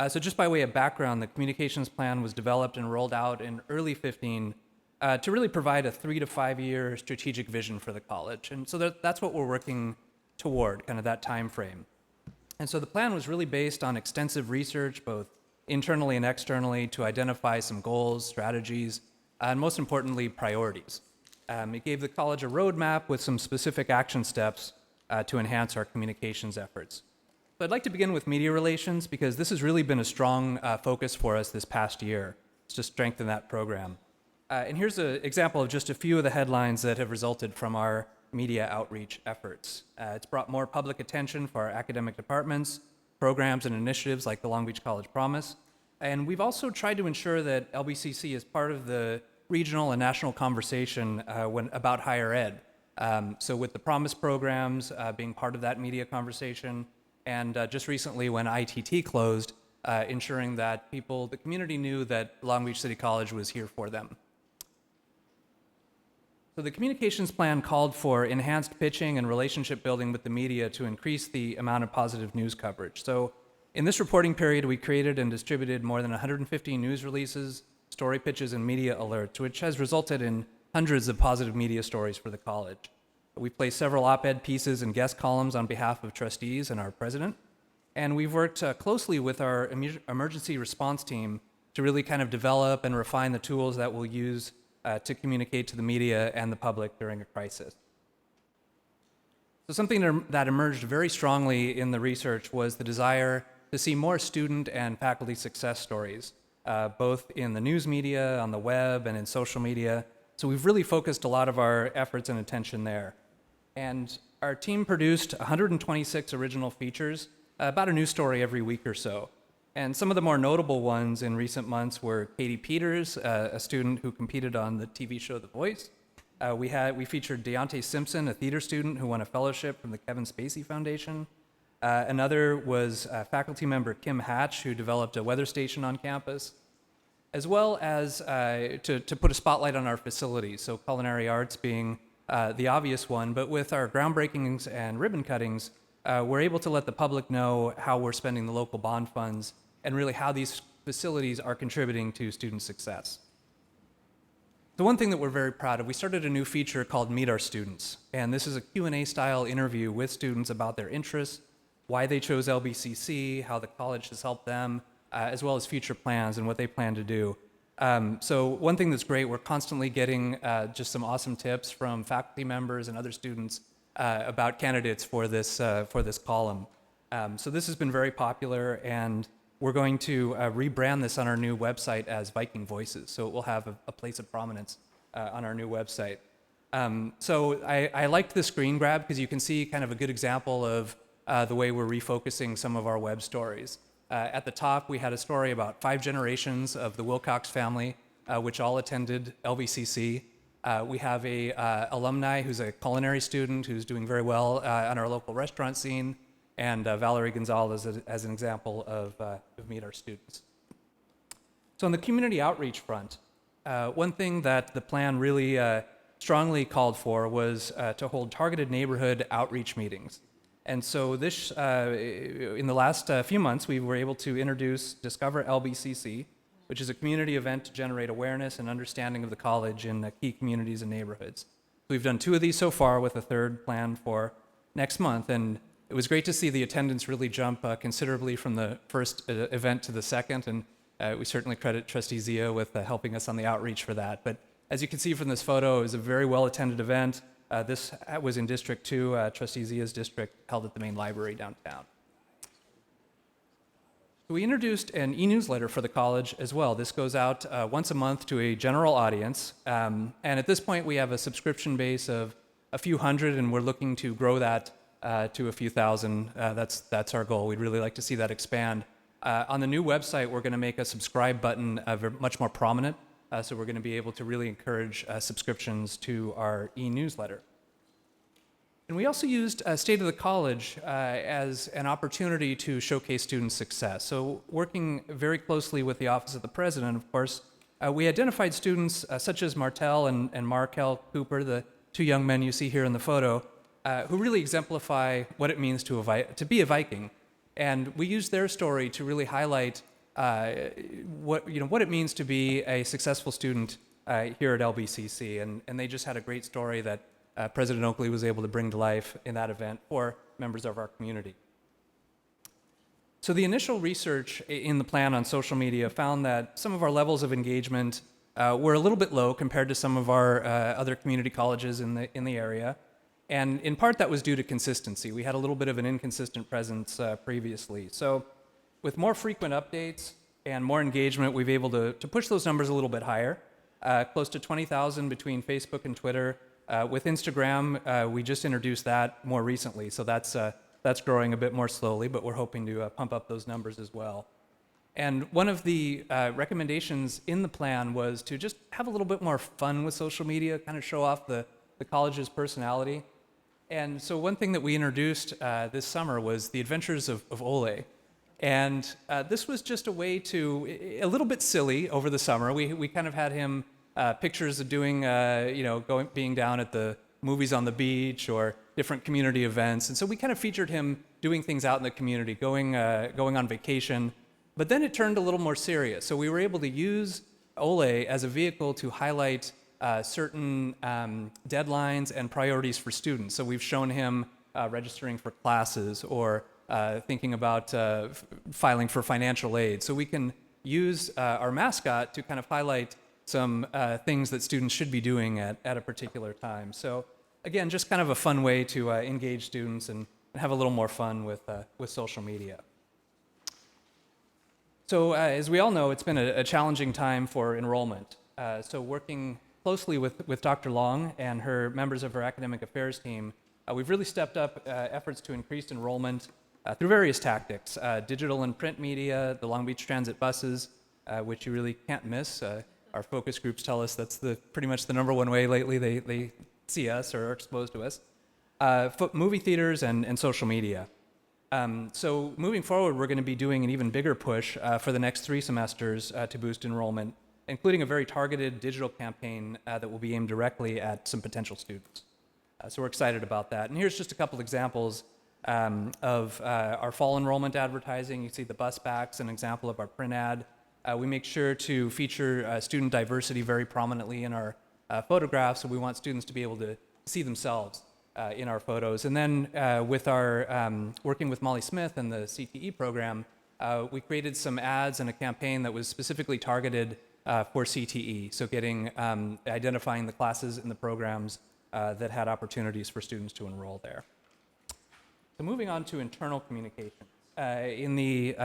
So just by way of background, the communications plan was developed and rolled out in early 15 to really provide a 3 to 5 year strategic vision for the college. And so that's what we're working toward, kind of that time frame. And so the plan was really based on extensive research, both internally and externally, to identify some goals, strategies, and most importantly, priorities. It gave the college a roadmap with some specific action steps to enhance our communications efforts. So I'd like to begin with media relations because this has really been a strong focus for us this past year, to strengthen that program. And here's an example of just a few of the headlines that have resulted from our media outreach efforts. It's brought more public attention for our academic departments, programs and initiatives like the Long Beach College Promise. And we've also tried to ensure that LBCC is part of the regional and national conversation about higher ed. So with the Promise programs being part of that media conversation, and just recently when ITT closed, ensuring that the community knew that Long Beach City College was here for them. So the communications plan called for enhanced pitching and relationship building with the media to increase the amount of positive news coverage. So in this reporting period, we created and distributed more than 150 news releases, story pitches, and media alerts, which has resulted in hundreds of positive media stories for the college. We placed several op-ed pieces and guest columns on behalf of trustees and our president. And we've worked closely with our emergency response team to really kind of develop and refine the tools that we'll use to communicate to the media and the public during a crisis. So something that emerged very strongly in the research was the desire to see more student and faculty success stories, both in the news media, on the web, and in social media. So we've really focused a lot of our efforts and attention there. And our team produced 126 original features, about a news story every week or so. And some of the more notable ones in recent months were Katie Peters, a student who competed on the TV show The Voice. We featured Deontay Simpson, a theater student who won a fellowship from the Kevin Spacey Foundation. Another was faculty member Kim Hatch, who developed a weather station on campus, as well as to put a spotlight on our facilities, so culinary arts being the obvious one, but with our groundbreakings and ribbon cuttings, we're able to let the public know how we're spending the local bond funds and really how these facilities are contributing to student success. The one thing that we're very proud of, we started a new feature called Meet Our Students, and this is a Q&A style interview with students about their interests, why they chose LBCC, how the college has helped them, as well as future plans and what they plan to do. So one thing that's great, we're constantly getting just some awesome tips from faculty members and other students about candidates for this column. So this has been very popular, and we're going to rebrand this on our new website as Viking Voices, so it will have a place of prominence on our new website. So I liked the screen grab because you can see kind of a good example of the way we're refocusing some of our web stories. At the top, we had a story about 5 generations of the Wilcox family, which all attended LVCC. We have a alumni who's a culinary student who's doing very well on our local restaurant scene, and Valerie Gonzalez as an example of Meet Our Students. So on the community outreach front, one thing that the plan really strongly called for was to hold targeted neighborhood outreach meetings. And so this, in the last few months, we were able to introduce Discover LBCC, which is a community event to generate awareness and understanding of the college in key communities and neighborhoods. We've done 2 of these so far, with a third planned for next month, and it was great to see the attendance really jump considerably from the first event to the second, and we certainly credit Trustee Zia with helping us on the outreach for that. But as you can see from this photo, it was a very well-attended event. This was in District 2, Trustee Zia's district, held at the main library downtown. We introduced an e-newsletter for the college as well. This goes out once a month to a general audience, and at this point we have a subscription base of a few hundred, and we're looking to grow that to a few thousand. That's our goal. We'd really like to see that expand. On the new website, we're going to make a subscribe button much more prominent, so we're going to be able to really encourage subscriptions to our e-newsletter. And we also used State of the College as an opportunity to showcase student success. So working very closely with the Office of the President, of course, we identified students such as Martell and Markel Cooper, the 2 young men you see here in the photo, who really exemplify what it means to be a Viking. And we used their story to really highlight what it means to be a successful student here at LBCC. And they just had a great story that President Oakley was able to bring to life in that event for members of our community. So the initial research in the plan on social media found that some of our levels of engagement were a little bit low compared to some of our other community colleges in the area. And in part that was due to consistency. We had a little bit of an inconsistent presence previously. So with more frequent updates and more engagement, we've been able to push those numbers a little bit higher, close to 20,000 between Facebook and Twitter. With Instagram, we just introduced that more recently, so that's growing a bit more slowly, but we're hoping to pump up those numbers as well. And one of the recommendations in the plan was to just have a little bit more fun with social media, kind of show off the college's personality. And so one thing that we introduced this summer was the Adventures of Ole. And this was just a way to, a little bit silly over the summer. We kind of had him pictures of doing, being down at the movies on the beach or different community events. And so we kind of featured him doing things out in the community, going on vacation. But then it turned a little more serious. So we were able to use Ole as a vehicle to highlight certain deadlines and priorities for students. So we've shown him registering for classes or thinking about filing for financial aid. So we can use our mascot to kind of highlight some things that students should be doing at a particular time. So again, just kind of a fun way to engage students and have a little more fun with social media. So as we all know, it's been a challenging time for enrollment. So working closely with Dr. Long and her members of her academic affairs team, we've really stepped up efforts to increase enrollment through various tactics, digital and print media, the Long Beach Transit buses, which you really can't miss. Our focus groups tell us that's pretty much the number one way lately they see us or are exposed to us. Movie theaters and social media. So moving forward, we're going to be doing an even bigger push for the next 3 semesters to boost enrollment, including a very targeted digital campaign that will be aimed directly at some potential students. So we're excited about that. And here's just a couple examples of our fall enrollment advertising. You see the bus backs, an example of our print ad. We make sure to feature student diversity very prominently in our photographs, so we want students to be able to see themselves in our photos. And then with our working with Molly Smith and the CTE program, we created some ads and a campaign that was specifically targeted for CTE, so identifying the classes and the programs that had opportunities for students to enroll there. So moving on to internal communication. In the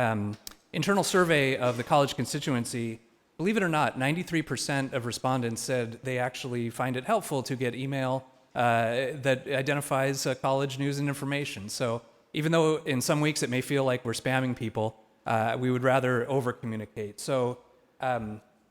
internal survey of the college constituency, believe it or not, 93% of respondents said they actually find it helpful to get email that identifies college news and information. So even though in some weeks it may feel like we're spamming people, we would rather over-communicate. So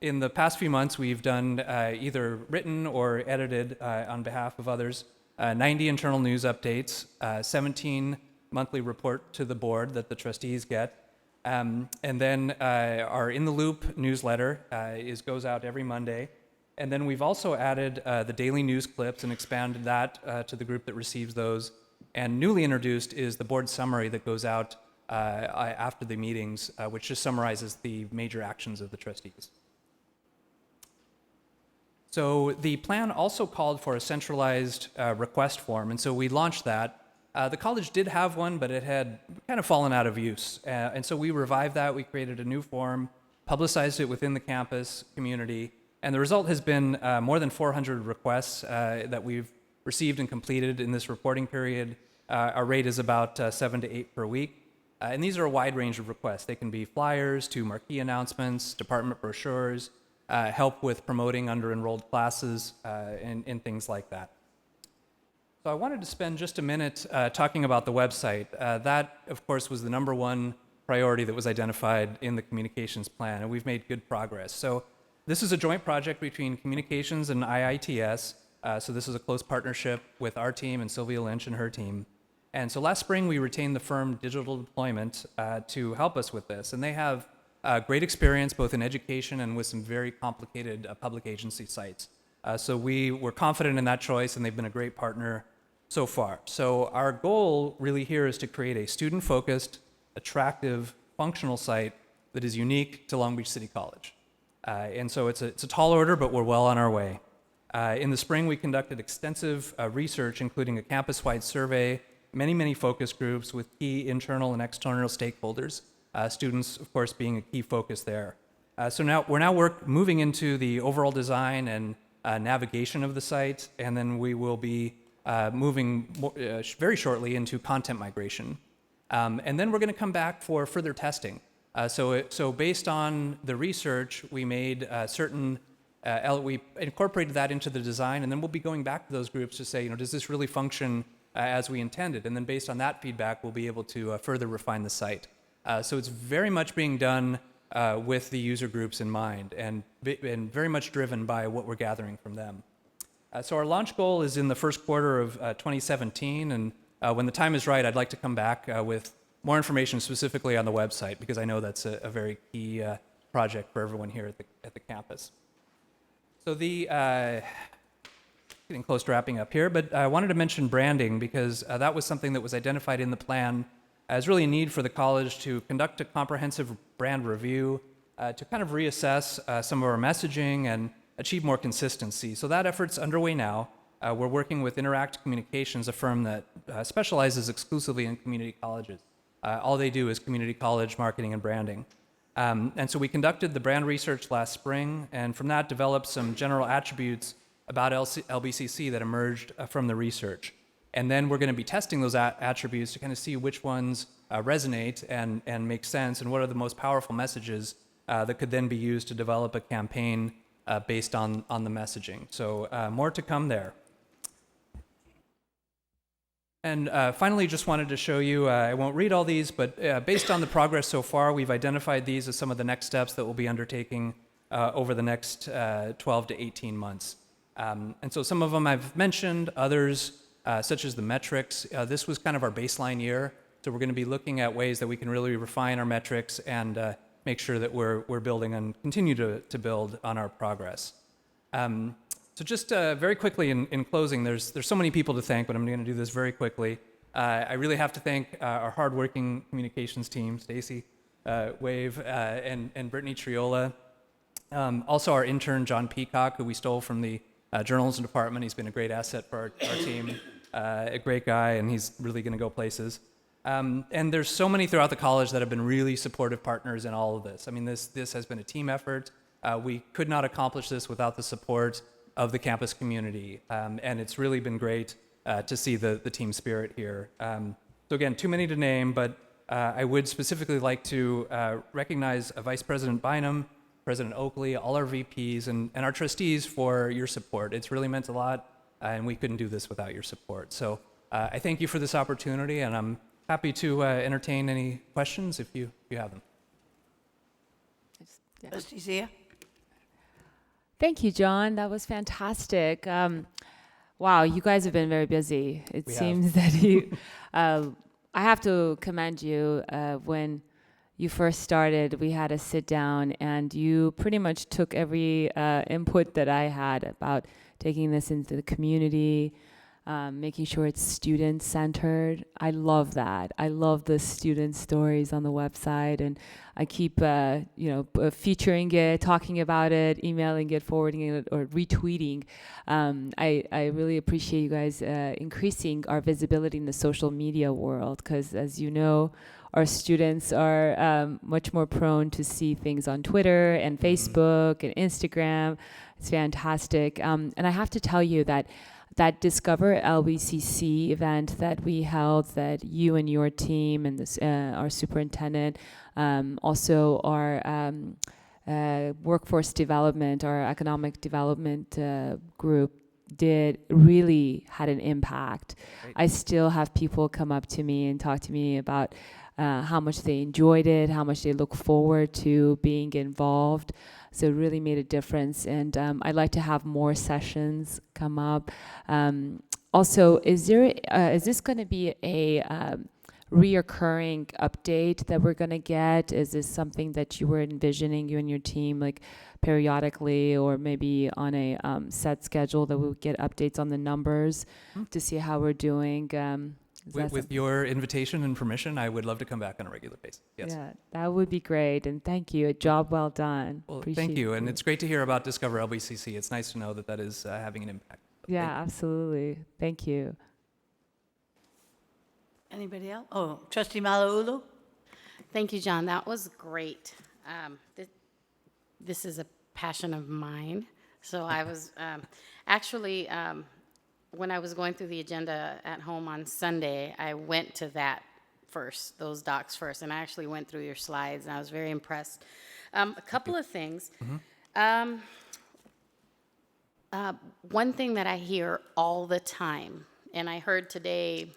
in the past few months, we've done either written or edited on behalf of others, 90 internal news updates, 17 monthly report to the board that the trustees get, and then our In the Loop newsletter goes out every Monday. And then we've also added the daily news clips and expanded that to the group that receives those. And newly introduced is the board summary that goes out after the meetings, which just summarizes the major actions of the trustees. So the plan also called for a centralized request form, and so we launched that. The college did have one, but it had kind of fallen out of use. And so we revived that. We created a new form, publicized it within the campus community, and the result has been more than 400 requests that we've received and completed in this reporting period. Our rate is about 7 to 8 per week. And these are a wide range of requests. They can be flyers to marquee announcements, department brochures, help with promoting under-enrolled classes, and things like that. So I wanted to spend just a minute talking about the website. That, of course, was the number one priority that was identified in the communications plan, and we've made good progress. So this is a joint project between communications and IITS. So this is a close partnership with our team and Sylvia Lynch and her team. And so last spring, we retained the firm Digital Deployment to help us with this. And they have great experience both in education and with some very complicated public agency sites. So we were confident in that choice, and they've been a great partner so far. So our goal really here is to create a student-focused, attractive, functional site that is unique to Long Beach City College. And so it's a tall order, but we're well on our way. In the spring, we conducted extensive research, including a campus-wide survey, many focus groups with key internal and external stakeholders, students, of course, being a key focus there. So now we're moving into the overall design and navigation of the site, and then we will be moving very shortly into content migration. And then we're going to come back for further testing. So based on the research, we made we incorporated that into the design, and then we'll be going back to those groups to say, does this really function as we intended? And then based on that feedback, we'll be able to further refine the site. So it's very much being done with the user groups in mind, and very much driven by what we're gathering from them. So our launch goal is in the first quarter of 2017, and when the time is right, I'd like to come back with more information specifically on the website, because I know that's a very key project for everyone here at the campus. So getting close to wrapping up here, but I wanted to mention branding, because that was something that was identified in the plan as really a need for the college to conduct a comprehensive brand review, to kind of reassess some of our messaging and achieve more consistency. So that effort's underway now. We're working with Interact Communications, a firm that specializes exclusively in community colleges. All they do is community college marketing and branding. And so we conducted the brand research last spring, and from that developed some general attributes about LBCC that emerged from the research. And then we're going to be testing those attributes to kind of see which ones resonate and make sense, and what are the most powerful messages that could then be used to develop a campaign based on the messaging. So more to come there. And finally, just wanted to show you, I won't read all these, but based on the progress so far, we've identified these as some of the next steps that we'll be undertaking over the next 12 to 18 months. And so some of them I've mentioned, others, such as the metrics. This was kind of our baseline year, so we're going to be looking at ways that we can really refine our metrics and make sure that we're building and continue to build on our progress. So just very quickly in closing, there's so many people to thank, but I'm going to do this very quickly. I really have to thank our hardworking communications team, Stacy Wave and Brittany Triola. Also our intern, John Peacock, who we stole from the journalism department. He's been a great asset for our team, a great guy, and he's really going to go places. And there's so many throughout the college that have been really supportive partners in all of this. I mean, this has been a team effort. We could not accomplish this without the support of the campus community, and it's really been great to see the team spirit here. So again, too many to name, but I would specifically like to recognize Vice President Bynum, President Oakley, all our VPs, and our trustees for your support. It's really meant a lot, and we couldn't do this without your support. So I thank you for this opportunity, and I'm happy to entertain any questions if you have them. Trustee Zia? Thank you, John. That was fantastic. Wow, you guys have been very busy. It seems that you, I have to commend you. When you first started, we had a sit down, and you pretty much took every input that I had about taking this into the community, making sure it's student-centered. I love that. I love the student stories on the website, and I keep, featuring it, talking about it, emailing it, forwarding it, or retweeting. I really appreciate you guys increasing our visibility in the social media world, because as you know, our students are much more prone to see things on Twitter and Facebook and Instagram. It's fantastic. And I have to tell you that Discover LBCC event that we held, that you and your team and this, our superintendent, also our workforce development, our economic development group really had an impact. Great. I still have people come up to me and talk to me about how much they enjoyed it, how much they look forward to being involved. So it really made a difference, and I'd like to have more sessions come up. Also, is this going to be a reoccurring update that we're going to get? Is this something that you were envisioning, you and your team, like periodically, or maybe on a set schedule that we'll get updates on the numbers to see how we're doing? Is that With your invitation and permission, I would love to come back on a regular basis. Yes. Yeah, that would be great. And thank you. A job well done. Well, Appreciate thank you. And it's great to hear about Discover LBCC. It's nice to know that that is having an impact. yeah, Thank you. absolutely. Thank you. Anybody else? Oh, Trustee Malauulu? Thank you, John. That was great. This is a passion of mine. So I was actually, when I was going through the agenda at home on Sunday, I went to that first, those docs first, and I actually went through your slides, and I was very impressed. A couple of things. One thing that I hear all the time, and I heard today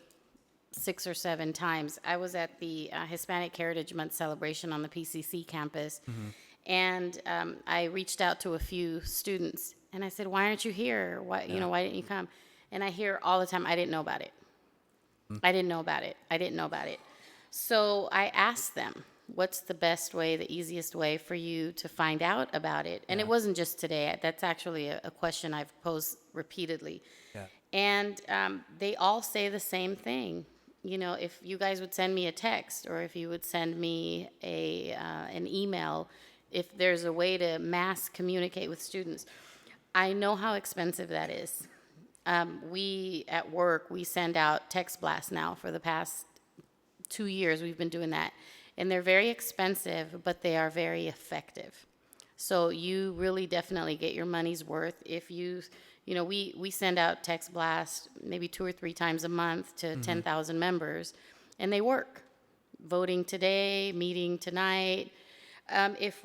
6 or 7 times. I was at the Hispanic Heritage Month celebration on the PCC campus, and I reached out to a few students, and I said, "Why aren't you here? Why, why didn't you come?" And I hear all the time, "I didn't know about it. I didn't know about it. I didn't know about it." So I asked them, "What's the best way, the easiest way for you to find out about it?" And it wasn't just today. That's actually a question I've posed repeatedly. Yeah. And they all say the same thing. If you guys would send me a text, or if you would send me an email, if there's a way to mass communicate with students. I know how expensive that is. We, at work, we send out text blasts now. For the past 2 years, we've been doing that. And they're very expensive, but they are very effective. So you really definitely get your money's worth if we send out text blasts maybe 2 or 3 times a month to 10,000 members, and they work. Voting today, meeting tonight. If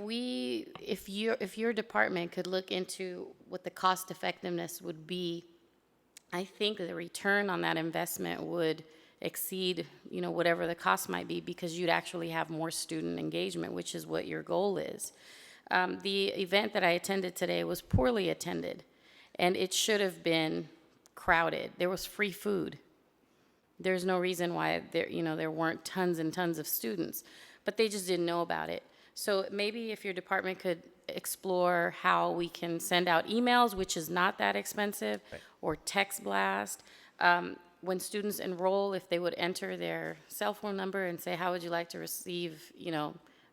your department could look into what the cost effectiveness would be, I think the return on that investment would exceed, whatever the cost might be, because you'd actually have more student engagement, which is what your goal is. The event that I attended today was poorly attended, and it should have been crowded. There was free food. There's no reason why there weren't tons and tons of students, but they just didn't know about it. So maybe if your department could explore how we can send out emails, which is not that expensive, Right. or text blast. When students enroll, if they would enter their cell phone number and say, "How would you like to receive,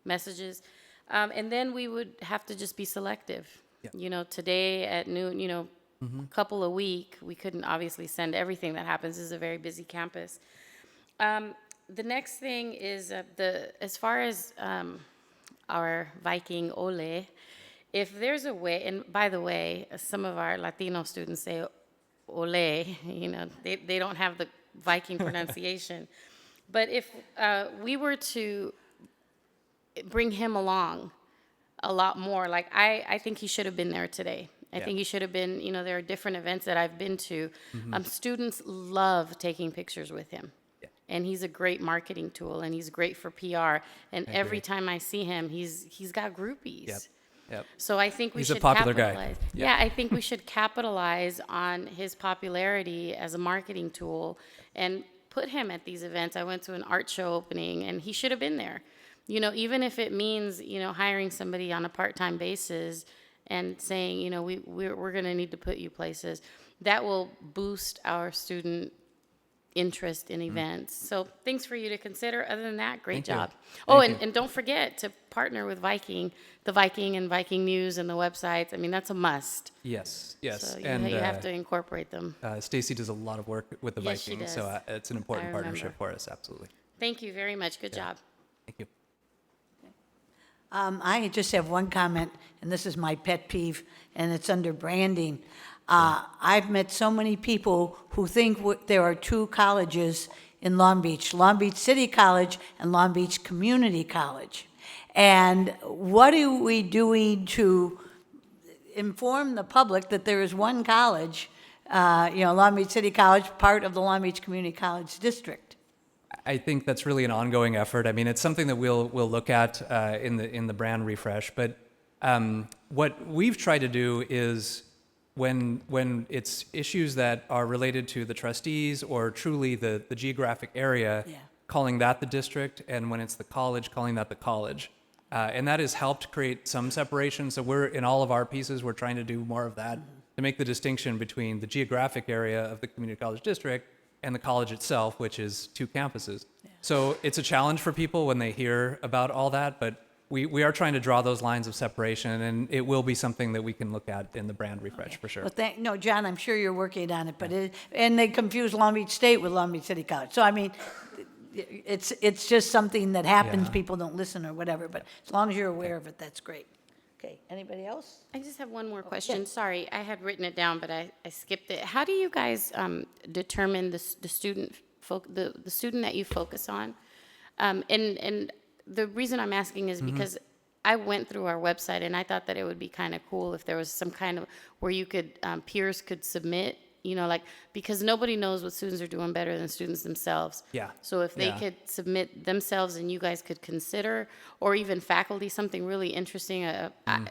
messages?" And then we would have to just be selective. Yeah. Today at noon, a couple a week, we couldn't obviously send everything that happens. This is a very busy campus. The next thing is as far as our Viking Ole, if there's a way, and by the way, some of our Latino students say Ole, they don't have the Viking pronunciation. But if we were to bring him along a lot more, like I think he should have been there today. I think he should have been, there are different events that I've been to. Students love taking pictures with him. Yeah. And he's a great marketing tool, and he's great for PR. And every agree. time I see him, he's got groupies. Yep. Yep. So I think we He's a should popular guy. capitalize. Yeah. Yeah, I think we should capitalize on his popularity as a marketing tool and put him at these events. I went to an art show opening, and he should have been there. Even if it means, hiring somebody on a part-time basis and saying, we're going to need to put you places, that will boost our student interest in events. So things for you to consider. Other than that, great Thank you. job. Oh, Thank you. and don't forget to partner with the Viking and Viking News and the websites. I mean, that's a must. Yes. Yes. So you, and you have to incorporate them. Stacy does a lot of work with the Yes, she Vikings, so does. it's an important I partnership remember. for us. Absolutely. Thank you very much. Good job. Thank you. I just have one comment, and this is my pet peeve, and it's under branding. I've met so many people who think there are 2 colleges in Long Beach City College and Long Beach Community College. And what are we doing to inform the public that there is one college, Long Beach City College, part of the Long Beach Community College District? I think that's really an ongoing effort. I mean, it's something that we'll look at in the brand refresh. But what we've tried to do is when it's issues that are related to the trustees or truly the geographic area, Yeah. calling that the district, and when it's the college, calling that the college. And that has helped create some separation. So we're, in all of our pieces, we're trying to do more of that to make the distinction between the geographic area of the community college district and the college itself, which is 2 campuses. So it's a challenge for people when they hear about all that, but we are trying to draw those lines of separation, and it will be something that we can look at in the brand refresh for sure. Well, no, John, I'm sure you're working on it, but and they confuse Long Beach State with Long Beach City College. So I mean, it's just something that happens. Yeah. People don't listen or whatever, but as long as you're aware of it, that's great. Okay, anybody else? I just have one more question. Sorry, I had written it down, but I skipped it. How do you guys determine the student the student that you focus on? And the reason I'm asking is because I went through our website and I thought that it would be kind of cool if there was some kind of where you could peers could submit, you know, like, because nobody knows what students are doing better than students themselves. Yeah. So if they Yeah. could submit themselves and you guys could consider, or even faculty, something really interesting.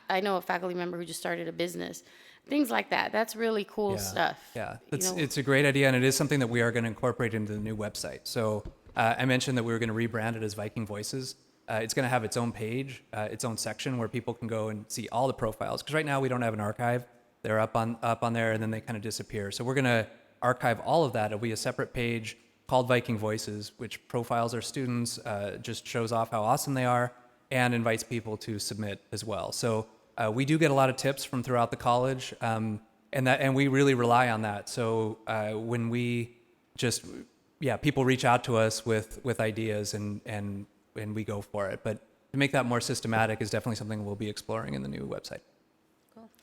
I know a faculty member who just started a business, things like that. That's really cool stuff. Yeah, you know? it's a great idea, and it is something that we are going to incorporate into the new website. So I mentioned that we were going to rebrand it as Viking Voices. It's going to have its own page, its own section where people can go and see all the profiles. Because right now we don't have an archive; they're up on there, and then they kind of disappear. So we're going to archive all of that. It'll be a separate page called Viking Voices, which profiles our students, just shows off how awesome they are, and invites people to submit as well. So we do get a lot of tips from throughout the college, and we really rely on that. So when we just people reach out to us with ideas and we go for it. But to make that more systematic is definitely something we'll be exploring in the new website.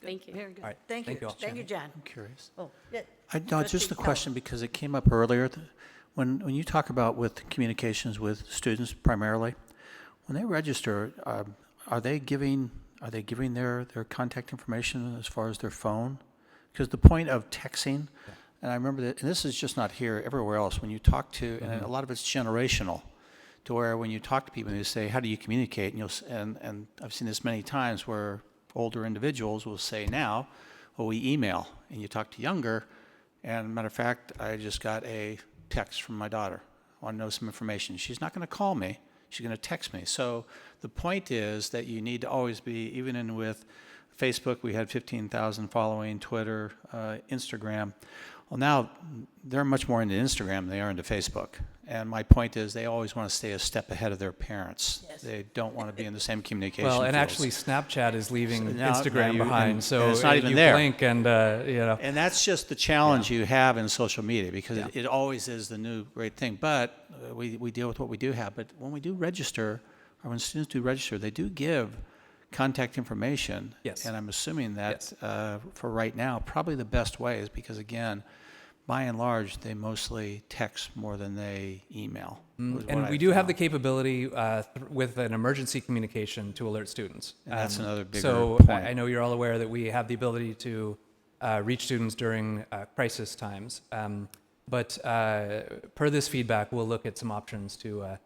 Thank you. Very good. All right, Thank you. thank you all. Thank you, John. I'm curious. Oh, yeah. No, Trustee just a Keller. question because it came up earlier. When you talk about with communications with students primarily, when they register, are they giving their contact information as far as their phone? Because the point of texting, and I remember that, and this is just not here, everywhere else, when you talk to, and a lot of it's generational, to where when you talk to people, they say, "How do you communicate?" And I've seen this many times where older individuals will say now, "Well, we email," and you talk to younger. And matter of fact, I just got a text from my daughter. I want to know some information. She's not going to call me. She's going to text me. So the point is that you need to always be, even in with Facebook, we had 15,000 following, Twitter, Instagram. Well, now they're much more into Instagram than they are into Facebook. And my point is they always want to stay a step ahead of their parents. Yes. They don't want to be in the same communication Well, and fields. actually, Snapchat is leaving So now Instagram you- behind, and so it's not even you there. blink and And that's just the challenge you have in social media because Yeah. it always is the new great thing. But we deal with what we do have. But when we do register, or when students do register, they do give contact information. Yes. And I'm assuming that Yes. for right now, probably the best way is because, again, by and large, they mostly text more than they email. was what And I we do have found. the capability with an emergency communication to alert students. And that's another bigger So point. I know you're all aware that we have the ability to reach students during crisis times. But per this feedback, we'll look at some options to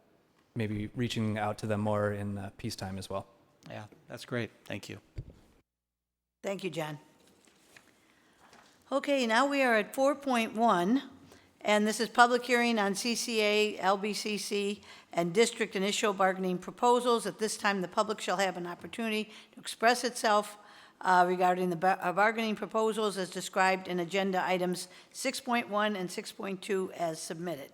maybe reaching out to them more in peacetime as well. Yeah, that's great. Thank you. Thank you, John. Okay, now we are at 4.1, and this is public hearing on CCA, LBCC, and district initial bargaining proposals. At this time, the public shall have an opportunity to express itself regarding the bargaining proposals as described in agenda items 6.1 and 6.2 as submitted.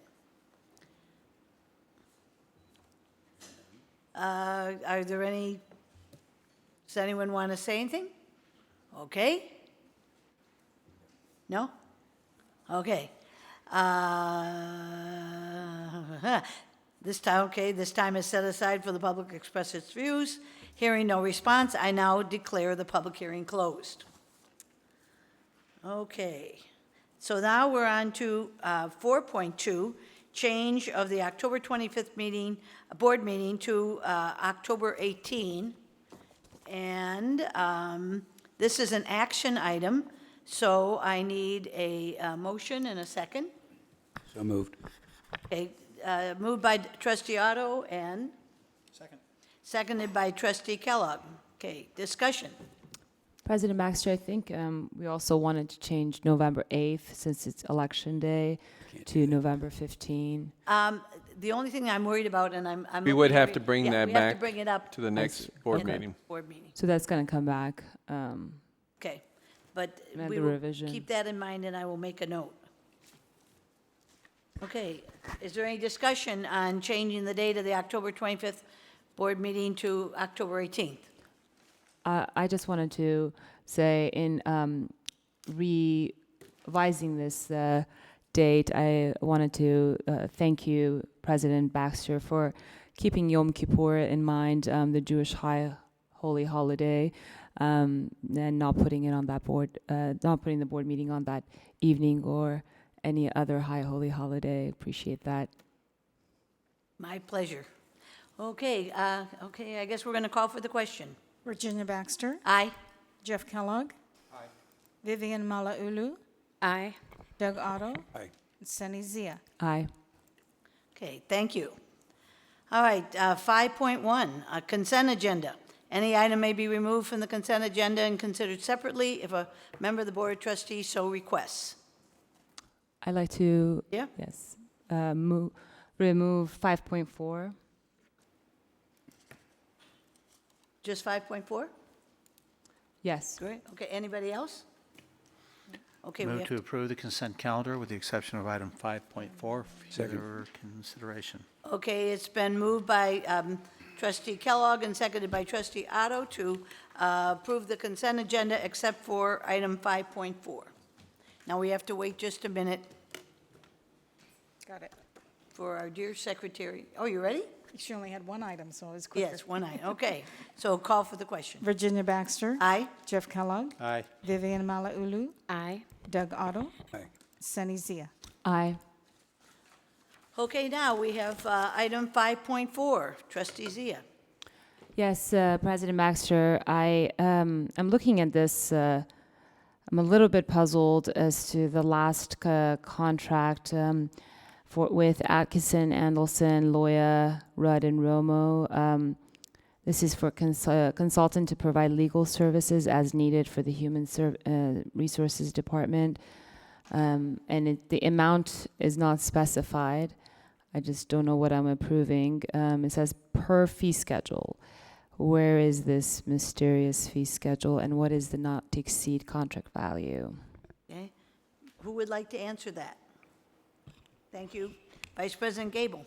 Are there any, does anyone want to say anything? Okay. No? Okay. This time is set aside for the public to express its views. Hearing no response, I now declare the public hearing closed. Okay. So now we're on to 4.2, change of the October 25th meeting, board meeting to October 18. And this is an action item, so I need a motion and a second. So moved. Okay, moved by trustee Otto and Second. seconded by trustee Kellogg. Okay, discussion. President Baxter, I think we also wanted to change November 8th, since it's election day, to November 15. The only thing I'm worried about, and I'm. We would have to bring yeah, that we have to back bring it up to the next board in the meeting. board meeting. So that's going to come back. Okay, but And we the will revision. keep that in mind, and I will make a note. Okay, is there any discussion on changing the date of the October 25th board meeting to October 18th? I just wanted to say in revising this date, I wanted to thank you, President Baxter, for keeping Yom Kippur in mind, the Jewish high holy holiday, and not putting it on that board, not putting the board meeting on that evening or any other high holy holiday. Appreciate that. My pleasure. Okay, I guess we're going to call for the question. Virginia Baxter, Aye? Jeff Kellogg. Aye. Vivian Malauulu, Aye. Doug Otto. Aye. Sunny Zia. Aye. Okay, thank you. All right, 5.1, consent agenda. Any item may be removed from the consent agenda and considered separately if a member of the Board of Trustees so requests. I'd like to, Yeah? yes, remove 5.4. Just 5.4? Yes. Great. Okay, anybody else? Okay, we Move have to approve the consent calendar with the exception of item 5.4 for further consideration. Okay, it's been moved by trustee Kellogg and seconded by trustee Otto to approve the consent agenda except for item 5.4. Now we have to wait just a minute Got it. for our dear secretary. Oh, you ready? She only had one item, so it was quicker. Yes, one item. Okay, so call for the question. Virginia Baxter. Aye? Jeff Kellogg. Aye. Vivian Malauulu, Aye. Doug Otto. Aye. Sunny Zia. Aye. Okay, now we have item 5.4, trustee Zia. Yes, President Baxter, I'm looking at this. I'm a little bit puzzled as to the last contract with Atkinson, Andelson, Loya, Rudd, and Romo. This is for consultant to provide legal services as needed for the Human Resources Department. The amount is not specified. I just don't know what I'm approving. It says per fee schedule. Where is this mysterious fee schedule, and what is the not to exceed contract value? Okay, who would like to answer that? Thank you. Vice President Gable.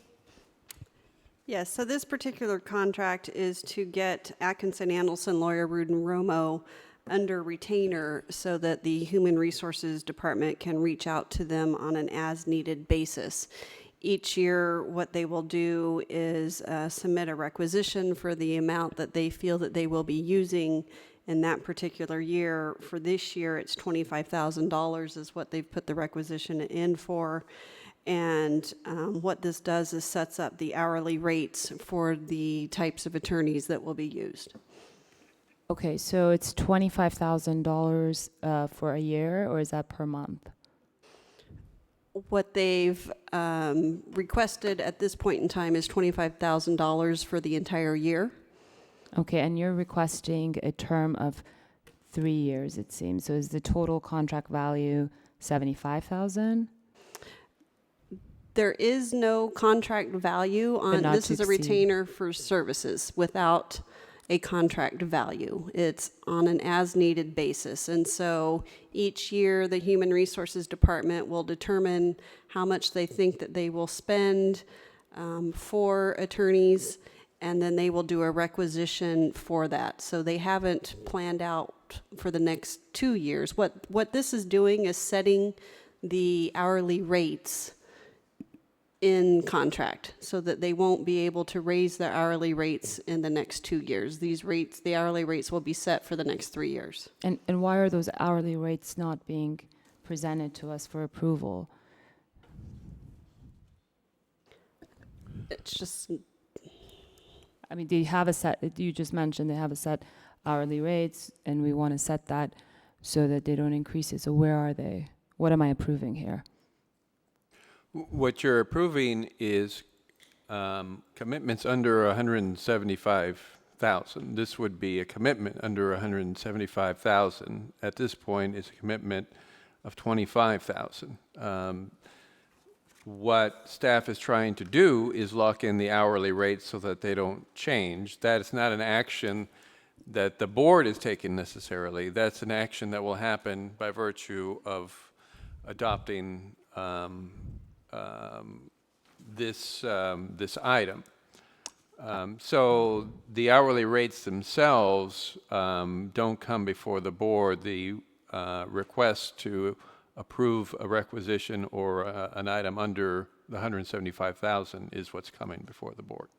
Yes, so this particular contract is to get Atkinson, Andelson, Lawyer, Rudin, Romo under retainer so that the Human Resources Department can reach out to them on an as-needed basis. Each year, what they will do is submit a requisition for the amount that they feel that they will be using in that particular year. For this year, it's $25,000 is what they've put the requisition in for. And what this does is sets up the hourly rates for the types of attorneys that will be used. Okay, so it's $25,000 for a year, or is that per month? What they've requested at this point in time is $25,000 for the entire year. Okay, and you're requesting a term of 3 years, it seems. So is the total contract value $75,000? There is no contract value on, not this to is a exceed. retainer for services without a contract value. It's on an as-needed basis. And so each year, the Human Resources Department will determine how much they think that they will spend for attorneys, and then they will do a requisition for that. So they haven't planned out for the next 2 years. What this is doing is setting the hourly rates in contract so that they won't be able to raise their hourly rates in the next 2 years. These rates, the hourly rates will be set for the next 3 years. And why are those hourly rates not being presented to us for approval? It's just, I mean, you just mentioned they have a set hourly rates, and we want to set that so that they don't increase it. So where are they? What am I approving here? What you're approving is commitments under 175,000. This would be a commitment under 175,000. At this point, it's a commitment of 25,000. What staff is trying to do is lock in the hourly rates so that they don't change. That is not an action that the board is taking necessarily. That's an action that will happen by virtue of adopting this item. So the hourly rates themselves don't come before the board. The request to approve a requisition or an item under the 175,000 is what's coming before the board.